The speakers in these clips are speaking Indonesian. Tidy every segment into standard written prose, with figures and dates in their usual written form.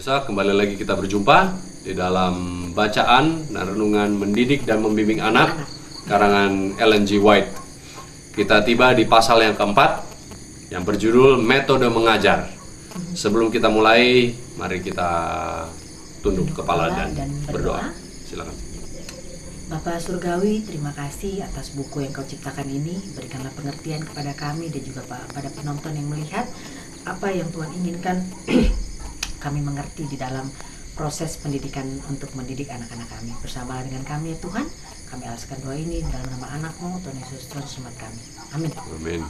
Pemirsa, kembali lagi kita berjumpa di dalam bacaan dan renungan mendidik dan membimbing anak karangan Ellen G. White. Kita tiba di pasal yang keempat yang berjudul Metode Mengajar. Sebelum kita mulai, mari kita tunduk kepala dan berdoa. Silakan. Bapa Surgawi, terima kasih atas buku yang Kau ciptakan ini. Berikanlah pengertian kepada kami dan juga pada penonton yang melihat apa yang Tuhan inginkan kami mengerti di dalam proses pendidikan untuk mendidik anak-anak kami. Bersama dengan kami ya Tuhan, kami alaskan doa ini dalam nama anak-Mu, Tuhan Yesus, Tuhan Selamat kami. Amin. Amin.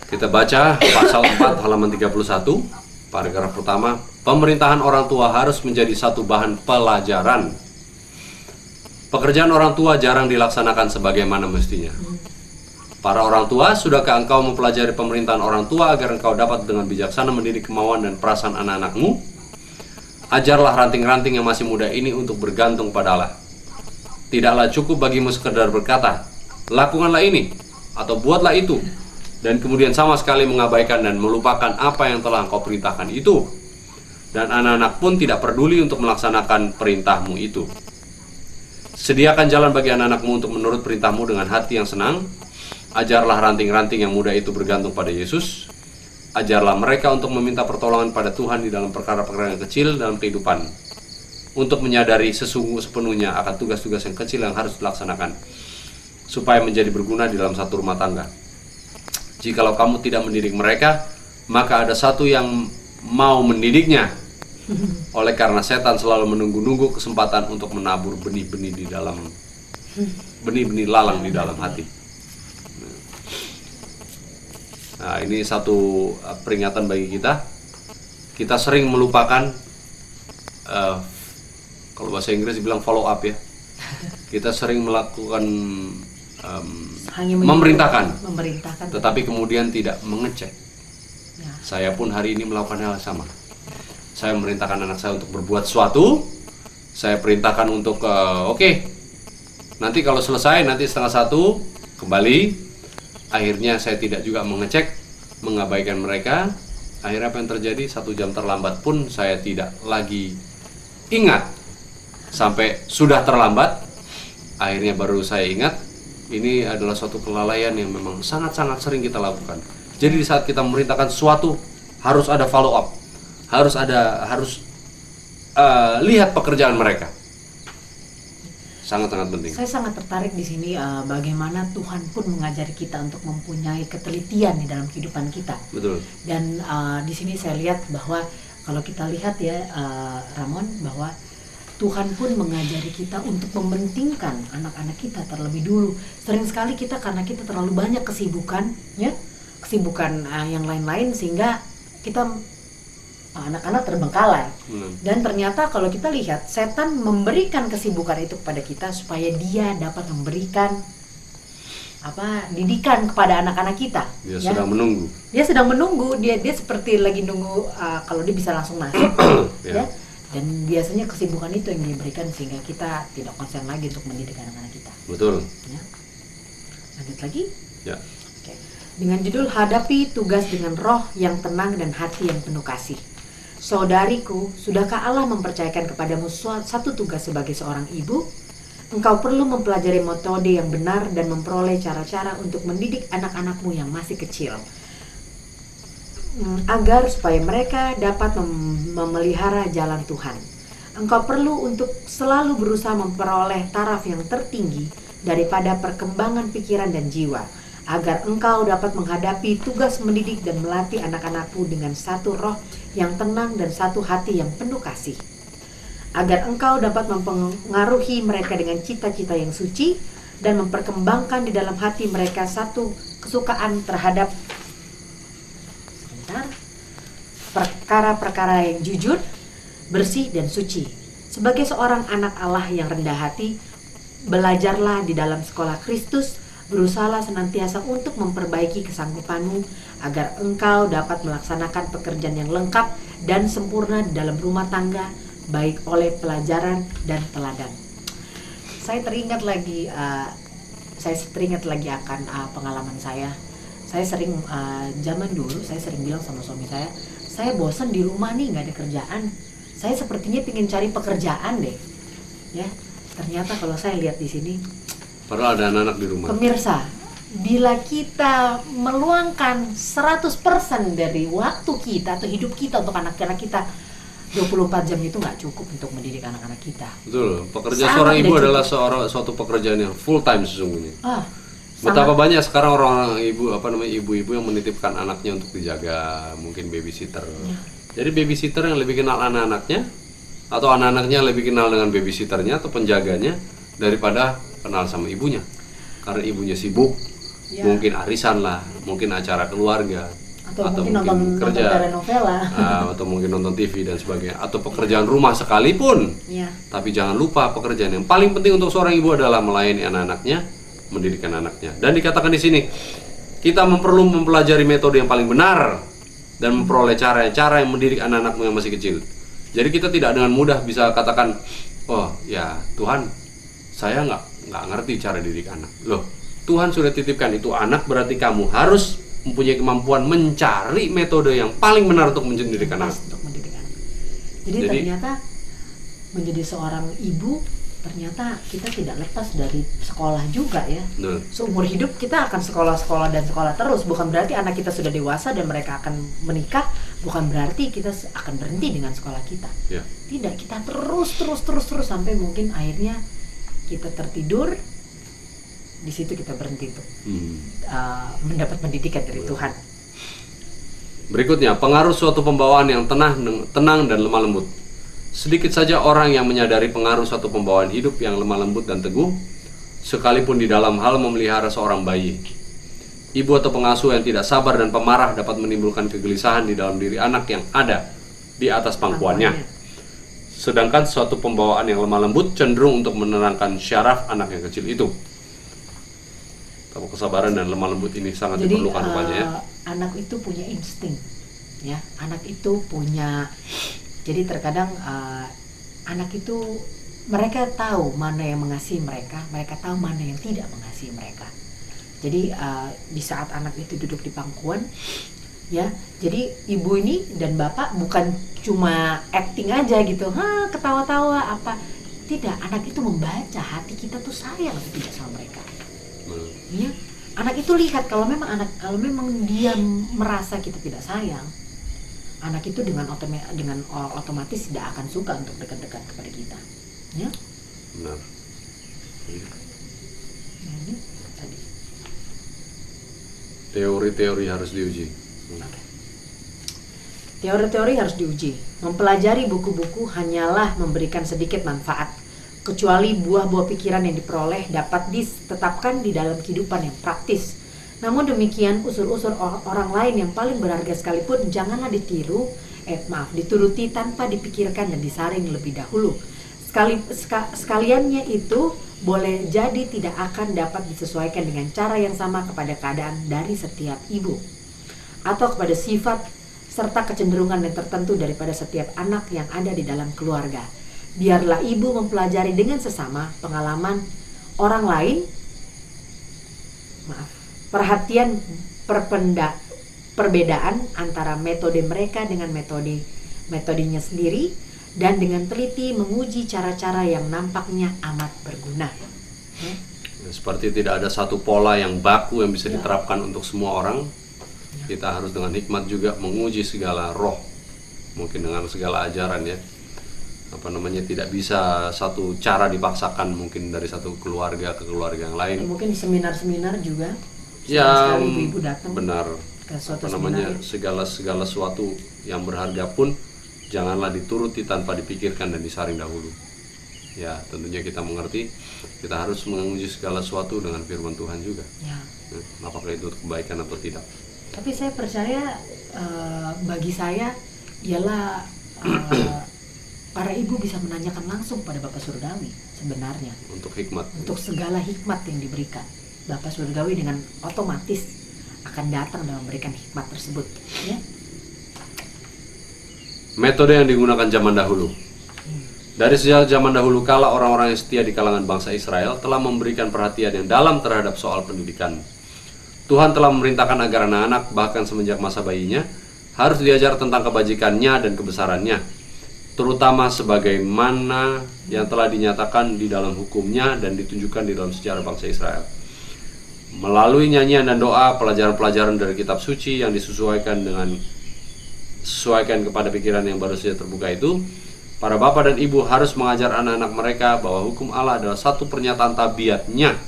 Kita baca pasal 4 halaman 31, paragraf pertama. Pemerintahan orang tua harus menjadi satu bahan pelajaran. Pekerjaan orang tua jarang dilaksanakan sebagaimana mestinya. Para orang tua, sudahkah engkau mempelajari pemerintahan orang tua agar engkau dapat dengan bijaksana mendidik kemauan dan perasaan anak-anakmu? Ajarlah ranting-ranting yang masih muda ini untuk bergantung pada Allah. Tidaklah cukup bagimu sekedar berkata, lakukanlah ini, atau buatlah itu, dan kemudian sama sekali mengabaikan dan melupakan apa yang telah engkau perintahkan itu. Dan anak-anak pun tidak peduli untuk melaksanakan perintahmu itu. Sediakan jalan bagi anak-anakmu untuk menurut perintahmu dengan hati yang senang. Ajarlah ranting-ranting yang muda itu bergantung pada Yesus. Ajarlah mereka untuk meminta pertolongan pada Tuhan di dalam perkara-perkara yang kecil dalam kehidupan, untuk menyadari sepenuhnya akan tugas-tugas yang kecil yang harus dilaksanakan, supaya menjadi berguna di dalam satu rumah tangga. Jikalau kamu tidak mendidik mereka, maka ada satu yang mau mendidiknya. Oleh karena setan selalu menunggu-nunggu kesempatan untuk menabur benih-benih di dalam benih-benih lalang di dalam hati. Nah, ini satu peringatan bagi kita. Kita sering melupakan, kalau bahasa Inggris bilang follow up ya. Kita sering melakukan memerintahkan, tetapi kemudian tidak mengecek. Ya. Saya pun hari ini melakukan hal yang sama. Saya memerintahkan anak saya untuk berbuat sesuatu. Saya perintahkan untuk oke, nanti kalau selesai, nanti 12:30 kembali. Akhirnya saya tidak juga mengecek, mengabaikan mereka. Akhirnya apa yang terjadi? 1 jam terlambat pun saya tidak lagi ingat. Sampai sudah terlambat, akhirnya baru saya ingat. Ini adalah suatu kelalaian yang memang sangat-sangat sering kita lakukan. Jadi di saat kita memerintahkan sesuatu, harus ada follow up. Harus lihat pekerjaan mereka. Sangat-sangat penting. Saya sangat tertarik di sini bagaimana Tuhan pun mengajari kita untuk mempunyai ketelitian di dalam kehidupan kita. Betul. Dan di sini saya lihat bahwa kalau kita lihat ya Ramon, bahwa Tuhan pun mengajari kita untuk mementingkan anak-anak kita terlebih dulu. Sering sekali kita karena kita terlalu banyak kesibukan yang lain-lain sehingga kita anak-anak terbengkalai. Dan ternyata kalau kita lihat, setan memberikan kesibukan itu kepada kita supaya dia dapat memberikan didikan kepada anak-anak kita. Dia sedang menunggu. Dia sedang menunggu. Dia seperti lagi nunggu kalau dia bisa langsung masuk. Ya. Dan biasanya kesibukan itu yang diberikan sehingga kita tidak konsen lagi untuk mendidik anak-anak kita. Betul. Ya. Lanjut lagi. Ya. Oke. Dengan judul Hadapi Tugas dengan Roh yang Tenang dan Hati yang Penuh Kasih. Saudariku, sudahkah Allah mempercayakan kepadamu satu tugas sebagai seorang ibu? Engkau perlu mempelajari metode yang benar dan memperoleh cara-cara untuk mendidik anak-anakmu yang masih kecil, agar supaya mereka dapat memelihara jalan Tuhan. Engkau perlu untuk selalu berusaha memperoleh taraf yang tertinggi daripada perkembangan pikiran dan jiwa, agar engkau dapat menghadapi tugas mendidik dan melatih anak-anakmu dengan satu roh yang tenang dan satu hati yang penuh kasih, agar engkau dapat mempengaruhi mereka dengan cita-cita yang suci dan memperkembangkan di dalam hati mereka satu kesukaan terhadap perkara-perkara yang jujur, bersih dan suci. Sebagai seorang anak Allah yang rendah hati, belajarlah di dalam sekolah Kristus. Berusahalah senantiasa untuk memperbaiki kesanggupanmu agar engkau dapat melaksanakan pekerjaan yang lengkap dan sempurna di dalam rumah tangga, baik oleh pelajaran dan teladan. Saya teringat lagi akan pengalaman saya. Saya sering zaman dulu saya sering bilang sama suami saya saya bosan di rumah nih, nggak ada kerjaan. Saya sepertinya ingin cari pekerjaan deh. Ya, ternyata kalau saya lihat di sini, Padahal ada anak-anak di rumah. pemirsa, bila kita meluangkan 100% dari waktu kita atau hidup kita untuk anak-anak kita, 24 jam itu nggak cukup untuk mendidik anak-anak kita. Betul. Pekerjaan Sangat seorang ibu tidak adalah suatu pekerjaan yang full time sesungguhnya. Betapa Sangat- banyak sekarang orang ibu-ibu yang menitipkan anaknya untuk dijaga, mungkin babysitter. Jadi babysitter yang lebih kenal anak-anaknya, atau anak-anaknya lebih kenal dengan babysitternya atau penjaganya daripada kenal sama ibunya. Karena ibunya sibuk, Ya. mungkin arisan lah, mungkin acara keluarga, atau mungkin nonton telenovela. atau mungkin nonton TV dan sebagainya, atau pekerjaan rumah sekalipun. Ya. Tapi jangan lupa pekerjaan yang paling penting untuk seorang ibu adalah melayani anak-anaknya, mendidik anaknya. Dan dikatakan di sini, kita perlu mempelajari metode yang paling benar dan memperoleh cara yang mendidik anak-anakmu yang masih kecil. Jadi kita tidak dengan mudah bisa katakan, oh ya Tuhan, saya nggak ngerti cara didik anak. Loh, Tuhan sudah titipkan itu anak, berarti kamu harus mempunyai kemampuan mencari metode yang paling benar untuk mendidik anak. Pas untuk mendidik anak. Jadi Jadi- ternyata menjadi seorang ibu, ternyata kita tidak lepas dari sekolah juga ya. Betul. Seumur hidup kita akan sekolah dan sekolah terus. Bukan berarti anak kita sudah dewasa dan mereka akan menikah, bukan berarti kita akan berhenti dengan sekolah kita. Ya. Tidak, kita terus sampai mungkin akhirnya kita tertidur. Di situ kita berhenti tuh mendapat pendidikan dari Tuhan. Berikutnya, pengaruh suatu pembawaan yang tenang dan lemah lembut. Sedikit saja orang yang menyadari pengaruh suatu pembawaan hidup yang lemah lembut dan teguh, sekalipun di dalam hal memelihara seorang bayi. Ibu atau pengasuh yang tidak sabar dan pemarah dapat menimbulkan kegelisahan di dalam diri anak yang ada di atas pangkuannya. Sedangkan suatu pembawaan yang lemah lembut cenderung untuk menenangkan syaraf anak yang kecil itu. Kesabaran dan lemah lembut ini sangat Jadi diperlukan rupanya ya. anak itu punya insting, ya. Anak itu punya. Jadi terkadang anak itu mereka tahu mana yang mengasihi mereka tahu mana yang tidak mengasihi mereka. Jadi di saat anak itu duduk di pangkuan, ya. Jadi ibu ini dan bapak bukan cuma acting aja gitu, ketawa-tawa apa. Tidak, anak itu membaca hati kita tuh sayang atau tidak sama mereka. Ya, anak itu lihat kalau memang dia merasa kita tidak sayang, anak itu dengan otomatis tidak akan suka untuk dekat-dekat kepada kita. Ya. Benar. Nah, ini tadi. Teori-teori harus diuji. Oke. Teori-teori harus diuji. Mempelajari buku-buku hanyalah memberikan sedikit manfaat, kecuali buah-buah pikiran yang diperoleh dapat ditetapkan di dalam kehidupan yang praktis. Namun demikian, usul-usul orang lain yang paling berharga sekalipun janganlah dituruti tanpa dipikirkan dan disaring lebih dahulu. Sekaliannya itu boleh jadi tidak akan dapat disesuaikan dengan cara yang sama kepada keadaan dari setiap ibu, atau kepada sifat serta kecenderungan yang tertentu daripada setiap anak yang ada di dalam keluarga. Biarlah ibu mempelajari dengan sesama pengalaman orang lain, perhatian perbedaan antara metode mereka dengan metodenya sendiri, dan dengan teliti menguji cara-cara yang nampaknya amat berguna. Seperti tidak ada satu pola yang baku yang bisa diterapkan untuk semua orang. Kita harus dengan hikmat juga menguji segala roh, mungkin dengan segala ajaran ya. Tidak bisa satu cara dipaksakan mungkin dari satu keluarga ke keluarga yang lain. Mungkin seminar-seminar juga. Ya, ibu-ibu datang benar. ke suatu seminar. Segala sesuatu yang berharga pun janganlah dituruti tanpa dipikirkan dan disaring dahulu. Ya, tentunya kita mengerti, kita harus menguji segala sesuatu dengan firman Tuhan juga. Ya. Apakah itu kebaikan atau tidak. Tapi saya percaya, bagi saya ialah para ibu bisa menanyakan langsung pada Bapak Surgawi sebenarnya. Untuk hikmat. Untuk segala hikmat yang diberikan. Bapak Surgawi dengan otomatis akan datang dan memberikan hikmat tersebut. Ya. Metode yang digunakan zaman dahulu. Dari sejak zaman dahulu kala orang-orang yang setia di kalangan bangsa Israel telah memberikan perhatian yang dalam terhadap soal pendidikan. Tuhan telah memerintahkan agar anak-anak bahkan semenjak masa bayinya harus diajar tentang kebajikannya dan kebesarannya, terutama sebagaimana yang telah dinyatakan di dalam hukumnya dan ditunjukkan di dalam sejarah bangsa Israel. Melalui nyanyian dan doa, pelajaran-pelajaran dari kitab suci yang disesuaikan kepada pikiran yang baru saja terbuka itu, para bapak dan ibu harus mengajar anak-anak mereka bahwa hukum Allah adalah satu pernyataan tabiatnya,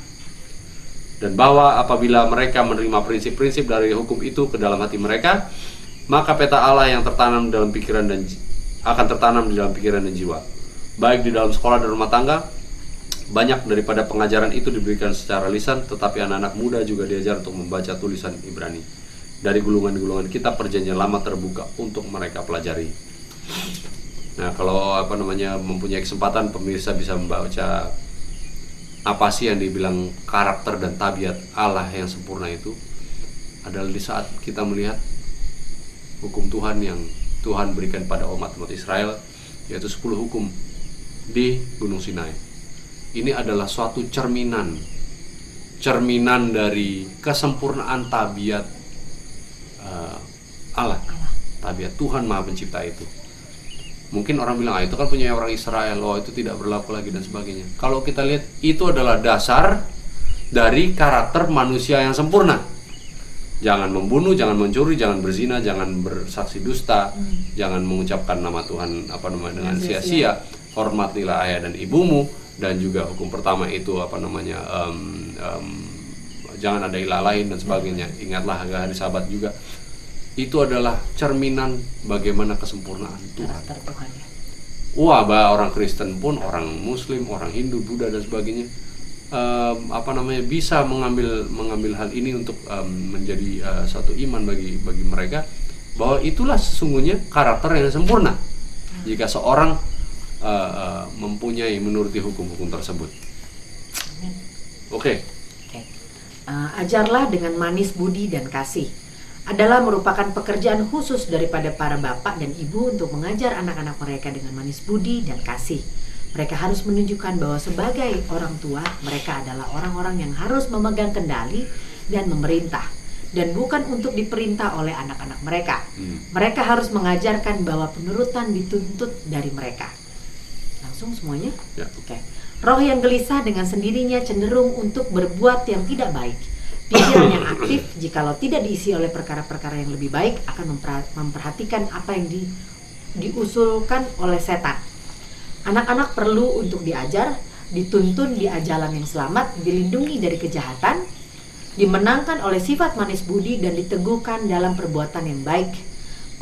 dan bahwa apabila mereka menerima prinsip-prinsip dari hukum itu ke dalam hati mereka, maka peta Allah yang tertanam dalam pikiran dan akan tertanam di dalam pikiran dan jiwa, baik di dalam sekolah dan rumah tangga. Banyak daripada pengajaran itu diberikan secara lisan, tetapi anak-anak muda juga diajar untuk membaca tulisan Ibrani dari gulungan-gulungan kitab perjanjian lama terbuka untuk mereka pelajari. Nah, kalau mempunyai kesempatan, pemirsa bisa membaca apa sih yang dibilang karakter dan tabiat Allah yang sempurna itu adalah di saat kita melihat hukum Tuhan yang Tuhan berikan pada umat Israel, yaitu 10 hukum di Gunung Sinai. Ini adalah suatu cerminan dari kesempurnaan tabiat Allah, tabiat Tuhan Maha Pencipta itu. Mungkin orang bilang, itu kan punya orang Israel, itu tidak berlaku lagi dan sebagainya. Kalau kita lihat, itu adalah dasar dari karakter manusia yang sempurna. Jangan membunuh, jangan mencuri, jangan berzina, jangan bersaksi dusta, jangan mengucapkan nama Tuhan dengan sia-sia. Hormatilah ayah dan ibumu, dan juga hukum pertama itu jangan ada ilah lain dan sebagainya. Ingatlah hari Sabat juga. Itu adalah cerminan bagaimana kesempurnaan Tuhan. Orang Kristen pun, orang Muslim, orang Hindu, Buddha dan sebagainya bisa mengambil hal ini untuk menjadi satu iman bagi mereka, bahwa itulah sesungguhnya karakter yang sempurna jika seorang mempunyai menuruti hukum-hukum tersebut. Oke. Ajarlah dengan manis budi dan kasih adalah merupakan pekerjaan khusus daripada para bapak dan ibu untuk mengajar anak-anak mereka dengan manis budi dan kasih. Mereka harus menunjukkan bahwa sebagai orang tua, mereka adalah orang-orang yang harus memegang kendali dan memerintah, dan bukan untuk diperintah oleh anak-anak mereka. Mereka harus mengajarkan bahwa penurutan dituntut dari mereka. Langsung semuanya? Ya. Oke. Roh yang gelisah dengan sendirinya cenderung untuk berbuat yang tidak baik. Pikiran yang aktif, jikalau tidak diisi oleh perkara-perkara yang lebih baik, akan memperhatikan apa yang diusulkan oleh setan. Anak-anak perlu untuk diajar, dituntun di jalan yang selamat, dilindungi dari kejahatan, dimenangkan oleh sifat manis budi, dan diteguhkan dalam perbuatan yang baik.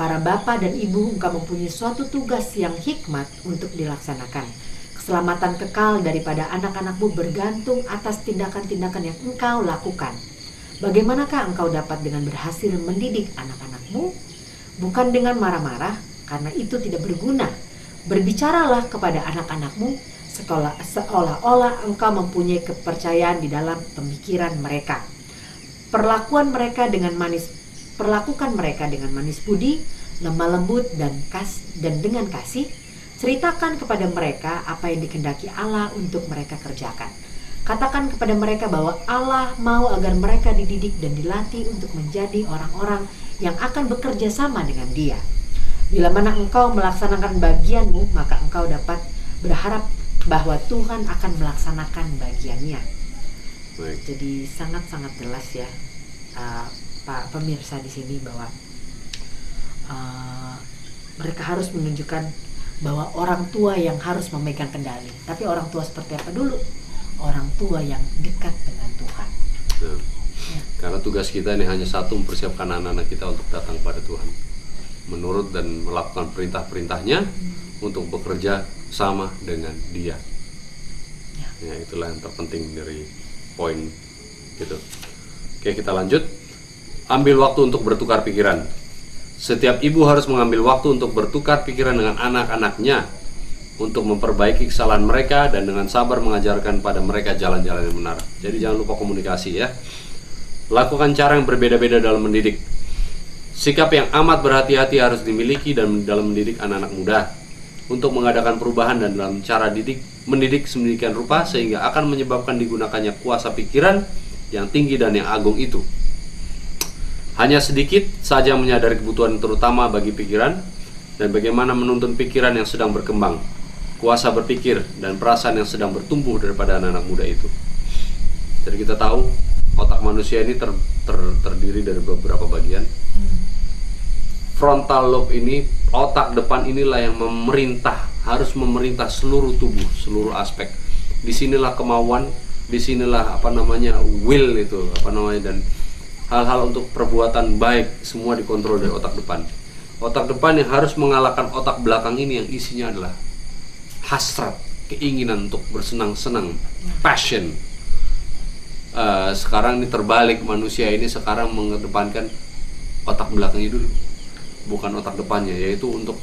Para bapa dan ibu, engkau mempunyai suatu tugas yang hikmat untuk dilaksanakan. Keselamatan kekal daripada anak-anakmu bergantung atas tindakan-tindakan yang engkau lakukan. Bagaimanakah engkau dapat dengan berhasil mendidik anak-anakmu? Bukan dengan marah-marah, karena itu tidak berguna. Berbicaralah kepada anak-anakmu seolah-olah engkau mempunyai kepercayaan di dalam pemikiran mereka. Perlakukan mereka dengan manis budi, lemah lembut, dan dengan kasih. Ceritakan kepada mereka apa yang dikehendaki Allah untuk mereka kerjakan. Katakan kepada mereka bahwa Allah mau agar mereka dididik dan dilatih untuk menjadi orang-orang yang akan bekerja sama dengan Dia. Bila mana engkau melaksanakan bagianmu, maka engkau dapat berharap bahwa Tuhan akan melaksanakan bagiannya. Baik. Jadi sangat-sangat jelas ya, Pak pemirsa di sini, bahwa mereka harus menunjukkan bahwa orang tua yang harus memegang kendali. Tapi orang tua seperti apa dulu? Orang tua yang dekat dengan Tuhan. Ya. Karena tugas kita ini hanya satu, mempersiapkan anak-anak kita untuk datang kepada Tuhan, menurut dan melakukan perintah-perintahnya, untuk bekerja sama dengan Dia. Ya, itulah yang terpenting dari poin gitu. Oke, kita lanjut. Ambil waktu untuk bertukar pikiran. Setiap ibu harus mengambil waktu untuk bertukar pikiran dengan anak-anaknya, untuk memperbaiki kesalahan mereka dan dengan sabar mengajarkan pada mereka jalan-jalan yang benar. Jadi jangan lupa komunikasi ya. Lakukan cara yang berbeda-beda dalam mendidik. Sikap yang amat berhati-hati harus dimiliki dalam mendidik anak-anak muda, untuk mengadakan perubahan dan dalam cara mendidik sedemikian rupa sehingga akan menyebabkan digunakannya kuasa pikiran yang tinggi dan yang agung itu. Hanya sedikit saja menyadari kebutuhan terutama bagi pikiran dan bagaimana menuntun pikiran yang sedang berkembang, kuasa berpikir dan perasaan yang sedang bertumbuh daripada anak-anak muda itu. Jadi kita tahu otak manusia ini terdiri dari beberapa bagian. Frontal lobe ini, otak depan inilah yang harus memerintah seluruh tubuh, seluruh aspek. Disinilah kemauan, disinilah will itu, dan hal-hal untuk perbuatan baik semua dikontrol dari otak depan. Otak depan yang harus mengalahkan otak belakang ini yang isinya adalah hasrat, keinginan untuk bersenang-senang, passion. Sekarang ini terbalik, manusia ini sekarang mengedepankan otak belakangnya dulu, bukan otak depannya, yaitu untuk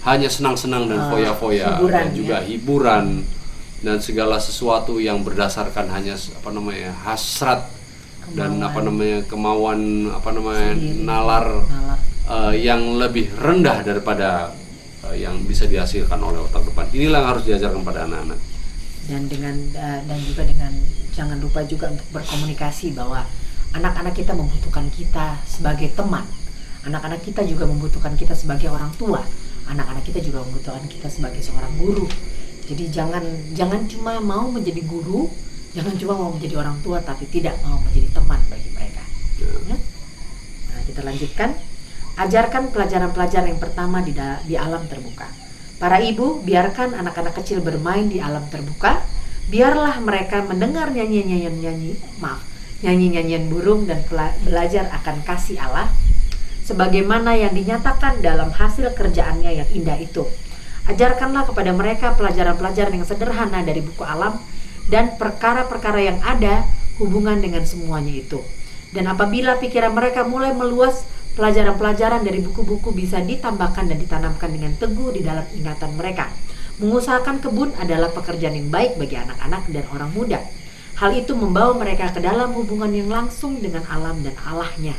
hanya senang-senang dan foya-foya dan juga hiburan dan segala sesuatu yang berdasarkan hanya hasrat dan kemauan nalar yang lebih rendah daripada yang bisa dihasilkan oleh otak depan. Inilah yang harus diajarkan pada anak-anak. Dan juga dengan jangan lupa juga untuk berkomunikasi bahwa anak-anak kita membutuhkan kita sebagai teman. Anak-anak kita juga membutuhkan kita sebagai orang tua. Anak-anak kita juga membutuhkan kita sebagai seorang guru. Jadi jangan cuma mau menjadi guru, jangan cuma mau menjadi orang tua, tapi tidak mau menjadi teman bagi mereka. Ya. Nah, kita lanjutkan. Ajarkan pelajaran-pelajaran yang pertama di alam terbuka. Para ibu, biarkan anak-anak kecil bermain di alam terbuka. Biarlah mereka mendengar nyanyi-nyanyian burung dan belajar akan kasih Allah, sebagaimana yang dinyatakan dalam hasil kerjaannya yang indah itu. Ajarkanlah kepada mereka pelajaran-pelajaran yang sederhana dari buku alam dan perkara-perkara yang ada hubungan dengan semuanya itu. Dan apabila pikiran mereka mulai meluas, pelajaran-pelajaran dari buku-buku bisa ditambahkan dan ditanamkan dengan teguh di dalam ingatan mereka. Mengusahakan kebun adalah pekerjaan yang baik bagi anak-anak dan orang muda. Hal itu membawa mereka ke dalam hubungan yang langsung dengan alam dan Allahnya,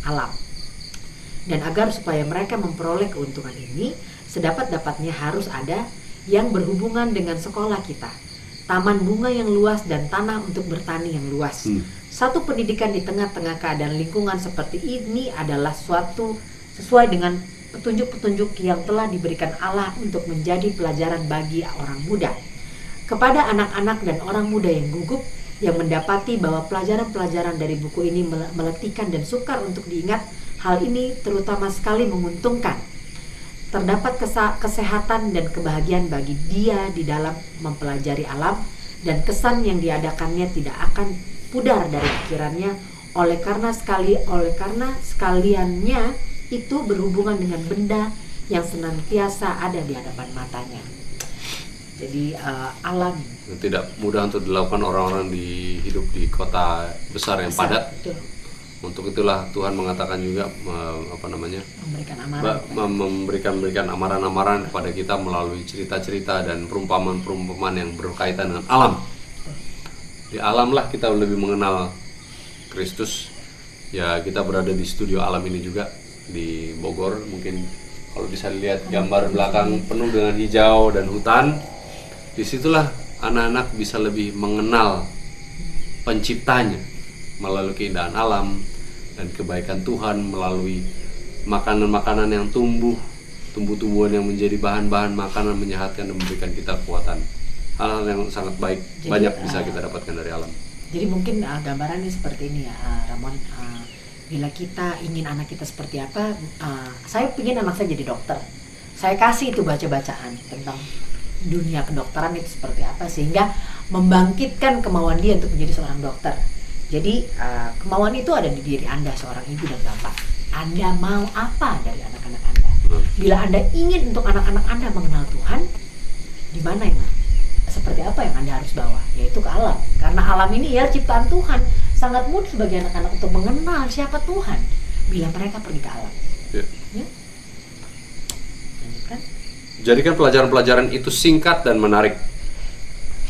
alam. Dan agar supaya mereka memperoleh keuntungan ini, sedapat-dapatnya harus ada yang berhubungan dengan sekolah kita, taman bunga yang luas dan tanah untuk bertani yang luas. Satu pendidikan di tengah-tengah keadaan lingkungan seperti ini adalah suatu sesuai dengan petunjuk-petunjuk yang telah diberikan Allah untuk menjadi pelajaran bagi orang muda. Kepada anak-anak dan orang muda yang gugup, yang mendapati bahwa pelajaran-pelajaran dari buku ini meletihkan dan sukar untuk diingat, hal ini terutama sekali menguntungkan. Terdapat kesehatan dan kebahagiaan bagi dia di dalam mempelajari alam, dan kesan yang diadakannya tidak akan pudar dari pikirannya oleh karena sekaliannya itu berhubungan dengan benda yang senantiasa ada di hadapan matanya. Jadi alam tidak mudah untuk dilakukan orang-orang hidup di kota besar yang padat. Betul. Untuk itulah Tuhan mengatakan juga memberikan amaran-amaran kepada kita melalui cerita-cerita dan perumpamaan-perumpamaan yang berkaitan dengan alam. Di alamlah kita lebih mengenal Kristus. Ya, kita berada di studio alam ini juga di Bogor. Mungkin kalau bisa dilihat gambar belakang penuh dengan hijau dan hutan. Disitulah anak-anak bisa lebih mengenal penciptanya melalui keindahan alam dan kebaikan Tuhan, melalui makanan-makanan yang tumbuh-tumbuhan yang menjadi bahan-bahan makanan menyehatkan dan memberikan kita kekuatan. Hal-hal yang sangat baik. Jadi, banyak bisa kita dapatkan dari alam. Jadi mungkin gambarannya seperti ini ya, Ramon. Bila kita ingin anak kita seperti apa, saya ingin anak saya jadi dokter. Saya kasih itu baca-bacaan tentang dunia kedokteran itu seperti apa, sehingga membangkitkan kemauan dia untuk menjadi seorang dokter. Jadi kemauan itu ada di diri Anda, seorang ibu dan bapak. Anda mau apa dari anak-anak Anda? Bila Anda ingin untuk anak-anak Anda mengenal Tuhan, di mana yang seperti apa yang Anda harus bawa? Yaitu ke alam. Karena alam ini ya ciptaan Tuhan. Sangat mudah bagi anak-anak untuk mengenal siapa Tuhan bila mereka pergi ke alam. Ya? Lanjutkan. Jadikan pelajaran-pelajaran itu singkat dan menarik.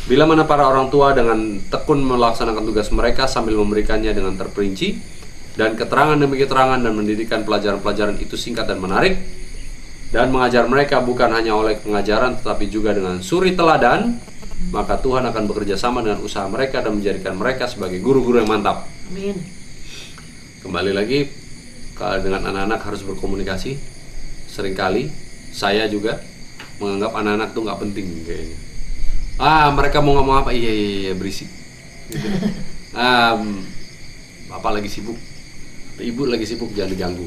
Bila mana para orang tua dengan tekun melaksanakan tugas mereka sambil memberikannya dengan terperinci dan keterangan demi keterangan dan mendidikkan pelajaran-pelajaran itu singkat dan menarik dan mengajar mereka bukan hanya oleh pengajaran tetapi juga dengan suri teladan, maka Tuhan akan bekerja sama dengan usaha mereka dan menjadikan mereka sebagai guru-guru yang mantap. Amin. Kembali lagi, Kalau dengan anak-anak harus berkomunikasi. Seringkali saya juga menganggap anak-anak tuh nggak penting kayaknya. Mereka mau ngomong apa? Iya berisik. Gitu. Bapak lagi sibuk, ibu lagi sibuk, jangan diganggu.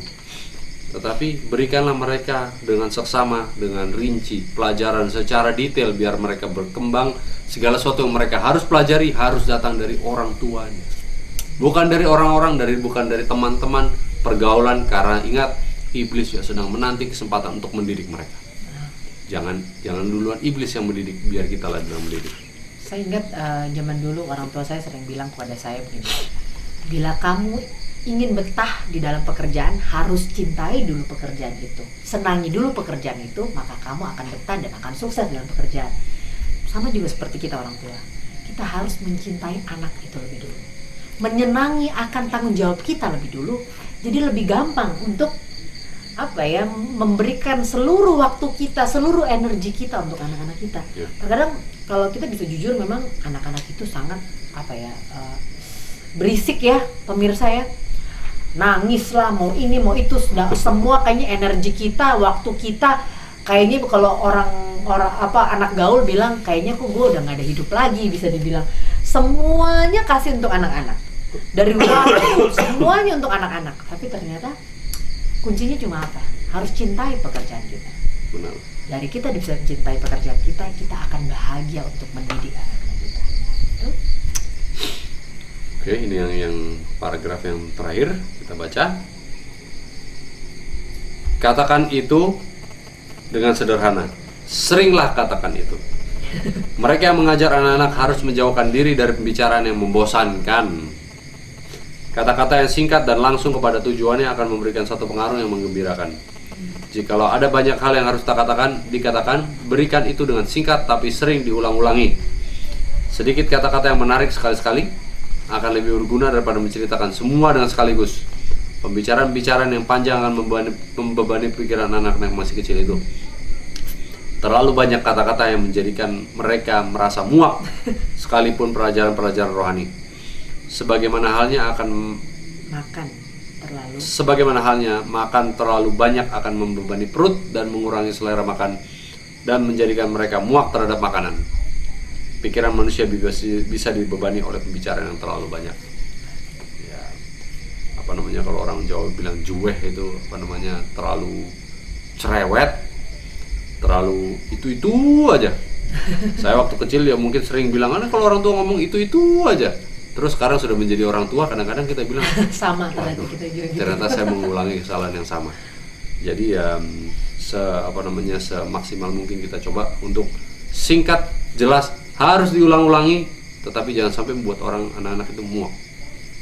Tetapi berikanlah mereka dengan seksama, dengan rinci, pelajaran secara detail biar mereka berkembang. Segala sesuatu yang mereka harus pelajari harus datang dari orang tuanya, bukan dari orang-orang, bukan dari teman-teman, pergaulan. Karena ingat, iblis ya sedang menanti kesempatan untuk mendidik mereka. Jangan duluan iblis yang mendidik, biar kita lah yang mendidik. Saya ingat zaman dulu orang tua saya sering bilang kepada saya begini, bila kamu ingin betah di dalam pekerjaan, harus cintai dulu pekerjaan itu, senangi dulu pekerjaan itu, maka kamu akan betah dan akan sukses dalam pekerjaan. Sama juga seperti kita orang tua, kita harus mencintai anak itu lebih dulu, menyenangi akan tanggung jawab kita lebih dulu. Jadi lebih gampang untuk memberikan seluruh waktu kita, seluruh energi kita untuk anak-anak kita. Terkadang kalau kita bisa jujur, memang anak-anak itu sangat berisik ya pemirsa ya. Nangis lah, mau ini mau itu, sudah semua kayaknya energi kita, waktu kita, kayaknya kalau orang anak gaul bilang kayaknya kok gue udah nggak ada hidup lagi, bisa dibilang. Semuanya kasih untuk anak-anak, dari waktu semuanya untuk anak-anak. Tapi ternyata kuncinya cuma apa? Harus cintai pekerjaan kita. Benar. Dari kita bisa mencintai pekerjaan kita, kita akan bahagia untuk mendidik anak-anak kita. Tuh. Oke, ini yang paragraf yang terakhir kita baca. Katakan itu dengan sederhana. Seringlah katakan itu. Mereka yang mengajar anak-anak harus menjauhkan diri dari pembicaraan yang membosankan. Kata-kata yang singkat dan langsung kepada tujuannya akan memberikan satu pengaruh yang menggembirakan. Jikalau ada banyak hal yang harus dikatakan, berikan itu dengan singkat tapi sering diulang-ulangi. Sedikit kata-kata yang menarik sekali-sekali akan lebih berguna daripada menceritakan semua dengan sekaligus. Pembicaraan-pembicaraan yang panjang akan membebani pikiran anak-anak yang masih kecil itu. Terlalu banyak kata-kata yang menjadikan mereka merasa muak, sekalipun pelajaran-pelajaran rohani. Sebagaimana halnya makan terlalu banyak akan membebani perut dan mengurangi selera makan dan menjadikan mereka muak terhadap makanan. Pikiran manusia bisa dibebani oleh pembicaraan yang terlalu banyak. Ya, kalau orang Jawa bilang juweh itu terlalu cerewet, terlalu itu aja. Saya waktu kecil ya mungkin sering bilang, kalau orang tua ngomong itu aja. Terus sekarang sudah menjadi orang tua, kadang-kadang kita bilang sama ternyata kita juga gitu. Ternyata saya mengulangi kesalahan yang sama. Jadi ya semaksimal mungkin kita coba untuk singkat, jelas, harus diulang-ulangi, tetapi jangan sampai membuat anak-anak itu muak.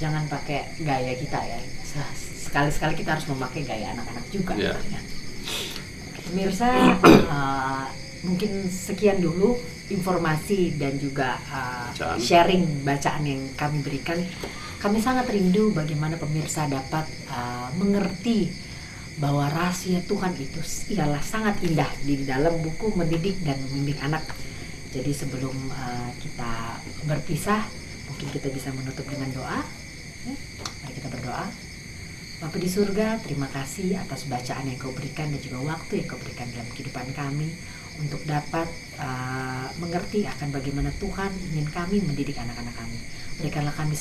Jangan pakai gaya kita ya. Sekali-sekali kita harus memakai gaya anak-anak juga. Ya. Pemirsa, mungkin sekian dulu informasi dan juga sharing bacaan yang kami berikan. Kami sangat rindu bagaimana pemirsa dapat mengerti bahwa rahasia Tuhan itu ialah sangat indah di dalam buku Mendidik dan Membimbing Anak. Jadi sebelum kita berpisah, mungkin kita bisa menutup dengan doa. Mari kita berdoa. Bapa di surga, terima kasih atas bacaan yang Kau berikan dan juga waktu yang Kau berikan dalam kehidupan kami untuk dapat mengerti akan bagaimana Tuhan ingin kami mendidik anak-anak kami. Berikanlah kami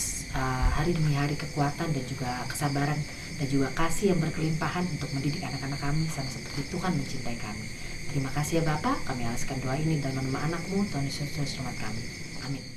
hari demi hari kekuatan dan juga kesabaran dan juga kasih yang berkelimpahan untuk mendidik anak-anak kami sama seperti Tuhan mencintai kami. Terima kasih ya Bapak, kami alaskan doa ini dalam nama anak-Mu, Tuhan Yesus, Selamat kami. Amin.